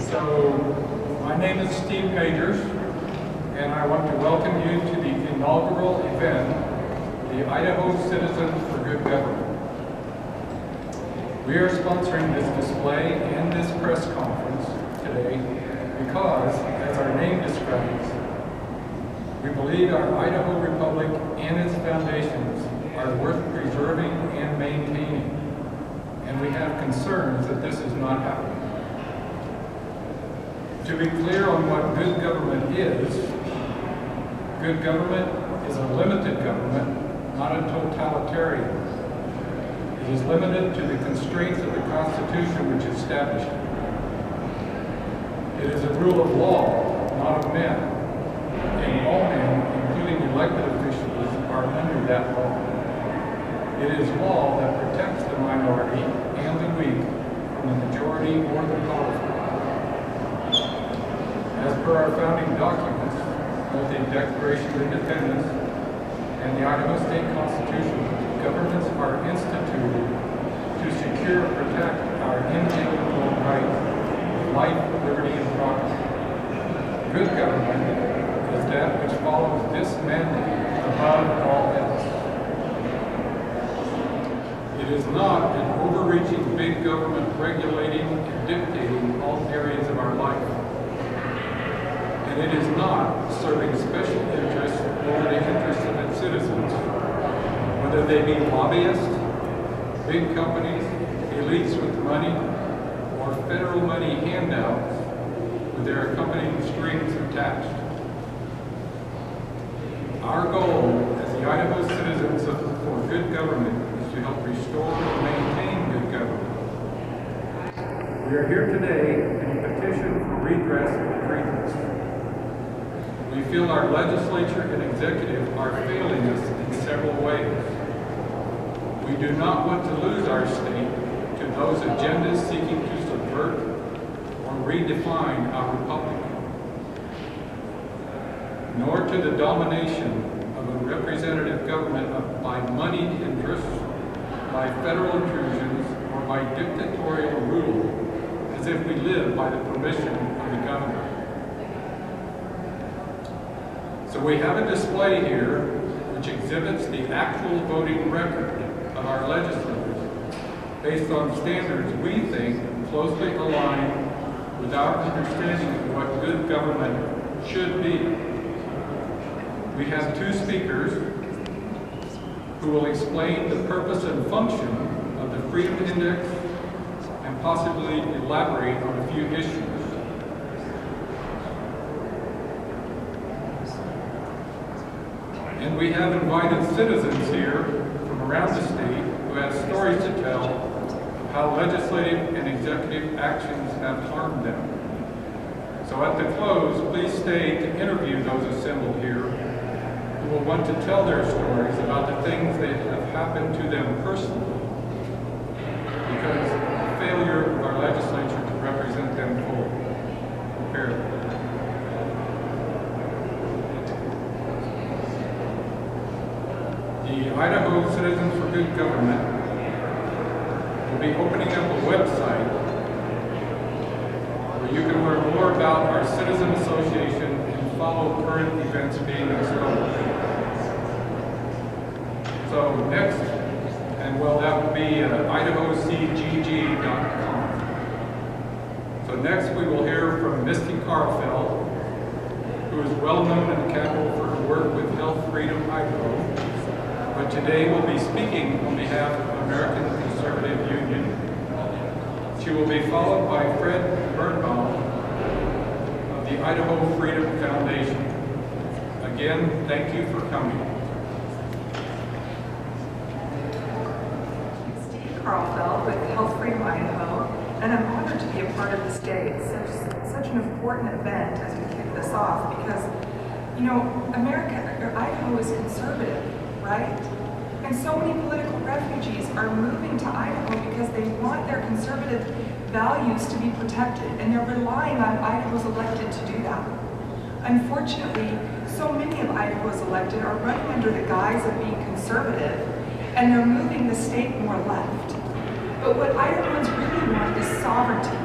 So, my name is Steve Pagers, and I want to welcome you to the inaugural event, the Idaho Citizens for Good Government. We are sponsoring this display and this press conference today because, as our name describes, we believe our Idaho Republic and its foundations are worth preserving and maintaining, and we have concerns that this is not happening. To be clear on what good government is a limited government, not a totalitarian. It is limited to the constraints of the Constitution which established it. It is a rule of law, not of men, and all men, including elected officials, are under that law. It is law that protects the minority and the weak from the majority or the powerful. As per our founding documents, both the Declaration of Independence and the Idaho State Constitution, governments are instituted to secure and protect our inalienable rights of life, liberty, and property. Good government is that which follows this mandate above all else. It is not an overreaching big government regulating and dictating all areas of our life. And it is not serving special interests or the interests of its citizens, whether they be lobbyists, big companies, elites with money, or federal money handouts with their accompanying strings attached. Our goal as the Idaho Citizens for Good Government is to help restore and maintain good government. We are here today in a petition for redress of grievance. We feel our legislature and executive are failing us in several ways. We do not want to lose our state to those agendas seeking to subvert or redefine our republic, nor to the domination of a representative government by moneyed interests, by federal intrusions, or by dictatorial rule, as if we live by the permission of the governor. So we have a display here which exhibits the actual voting record of our legislators based on standards we think closely align with our understanding of what good government should be. We have two speakers who will explain the purpose and function of the Freedom Index and possibly elaborate on a few issues. And we have invited citizens here from around the state who have stories to tell of how legislative and executive actions have harmed them. So at the close, please stay to interview those assembled here who will want to tell their stories about the things that have happened to them personally because of the failure of our legislature to represent them fully, fairly. The Idaho Citizens for Good Government will be opening up a website where you can learn more about our Citizen Association and follow current events being exposed. So next, and well, that would be IdahoCGG.com. So next we will hear from Miste Karlfeldt, who is well known in the capital for her work with Health Freedom Idaho, but today will be speaking on behalf of American Conservative Union. She will be followed by Fred Birnbaum of the Idaho Freedom Foundation. Again, thank you for coming. Karlfeldt with Health Freedom Idaho, and I'm honored to be a part of this day. It's such an important event as we kick this off because, you know, Idaho is conservative, right? And so many political refugees are moving to Idaho because they want their conservative values to be protected, and they're relying on Idaho's elected to do that. Unfortunately, so many of Idaho's elected are running under the guise of being conservative, and they're moving the state more left. But what Idahoans really want is sovereignty,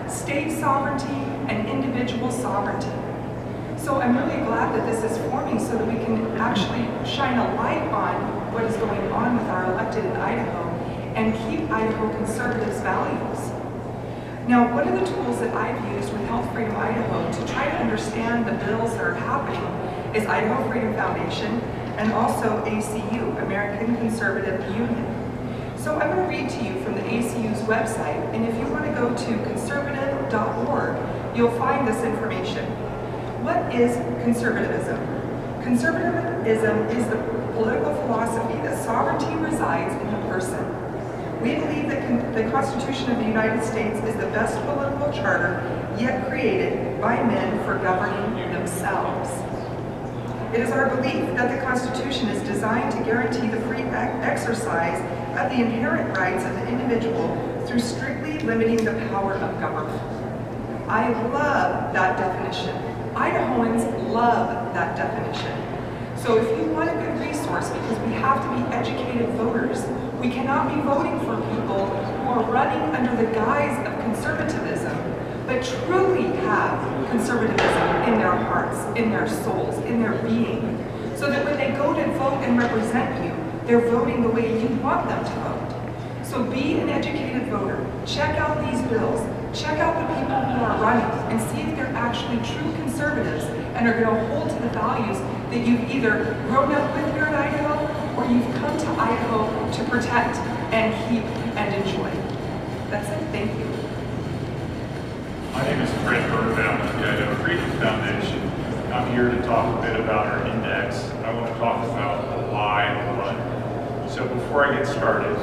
state sovereignty and individual sovereignty. So I'm really glad that this is forming so that we can actually shine a light on what is going on with our elected in Idaho and keep Idaho conservatives' values. Now, one of the tools that I've used with Health Freedom Idaho to try to understand the bills that are happening is Idaho Freedom Foundation and also ACU, American Conservative Union. So I'm going to read to you from the ACU's website, and if you want to go to conservative.org, you'll find this information. What is conservatism? Conservatism is the political philosophy that sovereignty resides in the person. We believe that the Constitution of the United States is the best political charter yet created by men for governing themselves. It is our belief that the Constitution is designed to guarantee the free exercise of the inherent rights of the individual through strictly limiting the power of government. I love that definition. Idahoans love that definition. So if you want a good resource, because we have to be educated voters, we cannot be voting for people who are running under the guise of conservatism, but truly have conservatism in their hearts, in their souls, in their being, so that when they go to vote and represent you, they're voting the way you want them to vote. So be an educated voter. Check out these bills. Check out the people who are running and see if they're actually true conservatives and are going to hold to the values that you've either grown up with here in Idaho or you've come to Idaho to protect and keep and enjoy. That's it. Thank you. My name is Birnbaum with the Idaho Freedom Foundation. I'm here to talk a bit about our index. I want to talk about the why and what. So before I get started,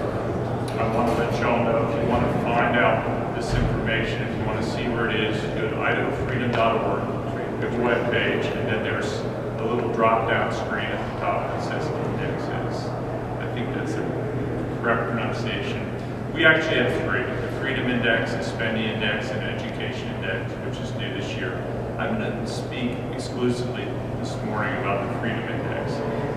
I want to let y'all know if you want to find out this information, if you want to see where it is, go to idahofreedom.org, go to the webpage, and then there's a little drop-down screen at the top that says indexes. I think that's the correct pronunciation. We actually have three: the Freedom Index, the Spending Index, and Education Index, which is new this year. I'm going to speak exclusively this morning about the Freedom Index.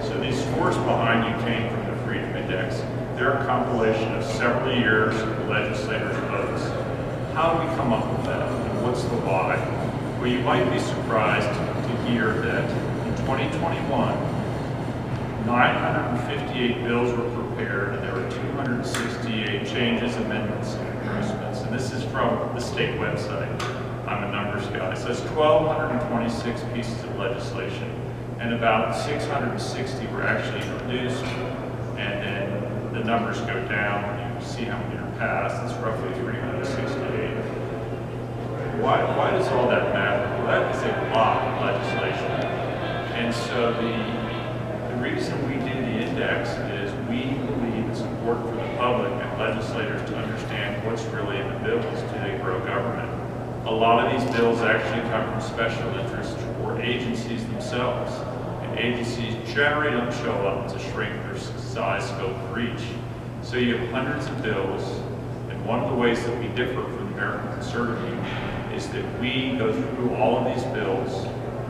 So these scores behind you came from the Freedom Index. They're a compilation of several years of legislators' votes. How do we come up with that, and what's the why? Well, you might be surprised to hear that in 2021, 958 bills were prepared, and there were 268 changes, amendments, and engrossments. And this is from the state website. I'm a numbers guy. So it's 1,226 pieces of legislation, and about 660 were actually introduced, and then the numbers go down. You see how many are passed. It's roughly 368. Why does all that matter? Well, that is a lot of legislation. And so the reason we do the index is we believe it's important for the public and legislators to understand what's really in the bills. Do they grow government? A lot of these bills actually come from special interests or agencies themselves. And agencies generally don't show up to shrink their size, scope, reach. So you have hundreds of bills, and one of the ways that we differ from the American Conservative Union is that we go through all of these bills.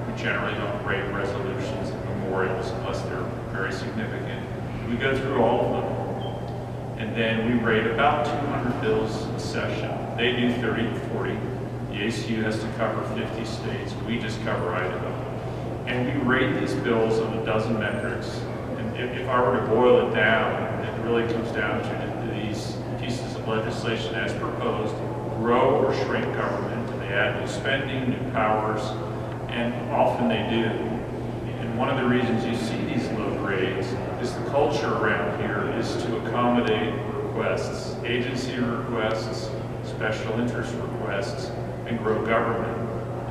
We generally don't rate resolutions and memorials unless they're very significant. We go through all of them, and then we rate about 200 bills a session. They do 30 to 40. The ACU has to cover 50 states. We just cover Idaho. And we rate these bills on a dozen metrics. And if I were to boil it down, it really comes down to these pieces of legislation as proposed grow or shrink government. And they add new spending, new powers, and often they do. And one of the reasons you see these low grades is the culture around here is to accommodate requests, agency requests, special interest requests, and grow government.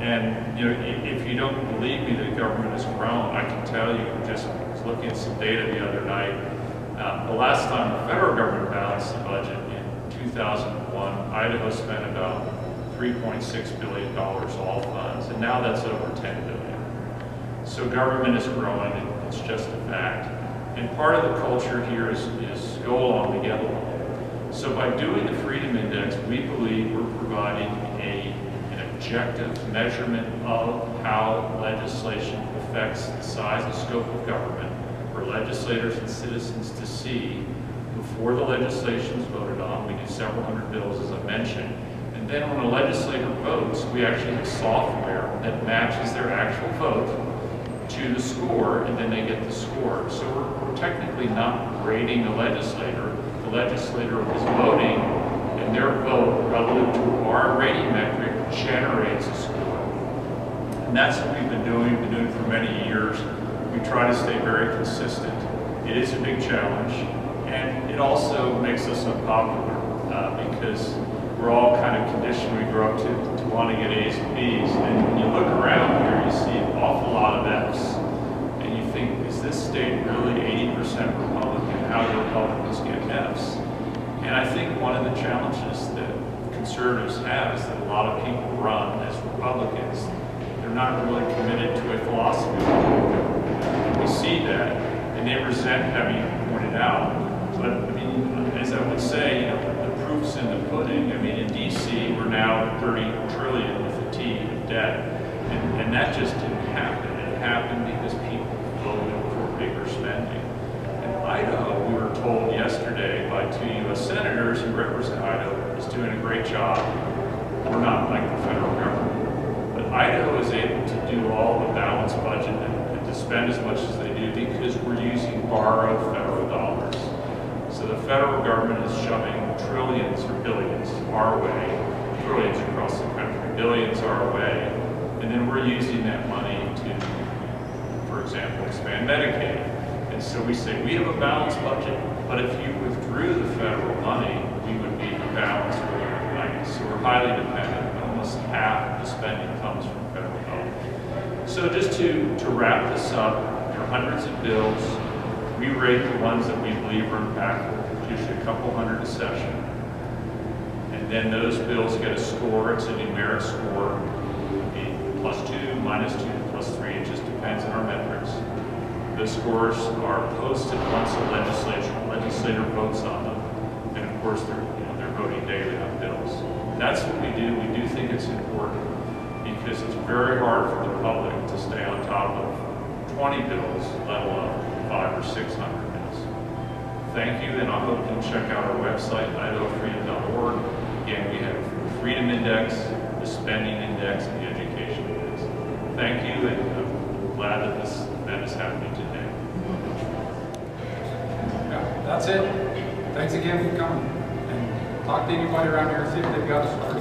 And if you don't believe me that government has grown, I can tell you, just was looking at some data the other night, the last time the federal government balanced the budget in 2001, Idaho spent about $3.6 billion all funds, and now that's over $10 billion. So government is growing, and it's just a fact. And part of the culture here is go along to get along. So by doing the Freedom Index, we believe we're providing an objective measurement of how legislation affects the size and scope of government for legislators and citizens to see before the legislation is voted on. We do several hundred bills, as I mentioned. And then when a legislator votes, we actually have software that matches their actual vote to the score, and then they get the score. So we're technically not grading the legislator. The legislator is voting, and their vote relative to our rating metric generates a score. And that's what we've been doing for many years. We try to stay very consistent. It is a big challenge, and it also makes us unpopular because we're all kind of conditioned when we grow up to want to get A's and B's. And when you look around here, you see an awful lot of F's. And you think, is this state really 80% Republican? How do Republicans get F's? And I think one of the challenges that conservatives have is that a lot of people run as Republicans. They're not really committed to a philosophy of government. We see that, and they resent having it pointed out. But I mean, as I would say, the proof's in the pudding. I mean, in DC, we're now at 30 trillion with a T of debt, and that just didn't happen. It happened because people voted for bigger spending. In Idaho, we were told yesterday by 2 U.S. senators who represent Idaho is doing a great job. We're not like the federal government, but Idaho is able to do all the balanced budget and to spend as much as they do because we're using borrowed federal dollars. So the federal government is shoving trillions or billions our way, trillions across the country, billions our way, and then we're using that money to, for example, expand Medicaid. And so we say we have a balanced budget, but if you withdrew the federal money, we would be balanced with our money. So we're highly dependent. Almost half of the spending comes from federal help. So just to wrap this up, there are hundreds of bills. We rate the ones that we believe are impactful, usually a couple hundred a session. And then those bills get a score. It's a numeric score. It would be +2, -2, +3. It just depends on our metrics. The scores are posted once the legislator votes on them. And of course, they're voting daily on bills. That's what we do. We do think it's important because it's very hard for the public to stay on top of 20 bills, let alone 500 or 600 bills. Thank you, and I hope you'll check out our website, idahofreedom.org. Again, we have the Freedom Index, the Spending Index, and the Education Index. Thank you, and I'm glad that this event is happening today. Yeah, that's it. Thanks again for coming. And talk to anybody around here, see if they've got a score.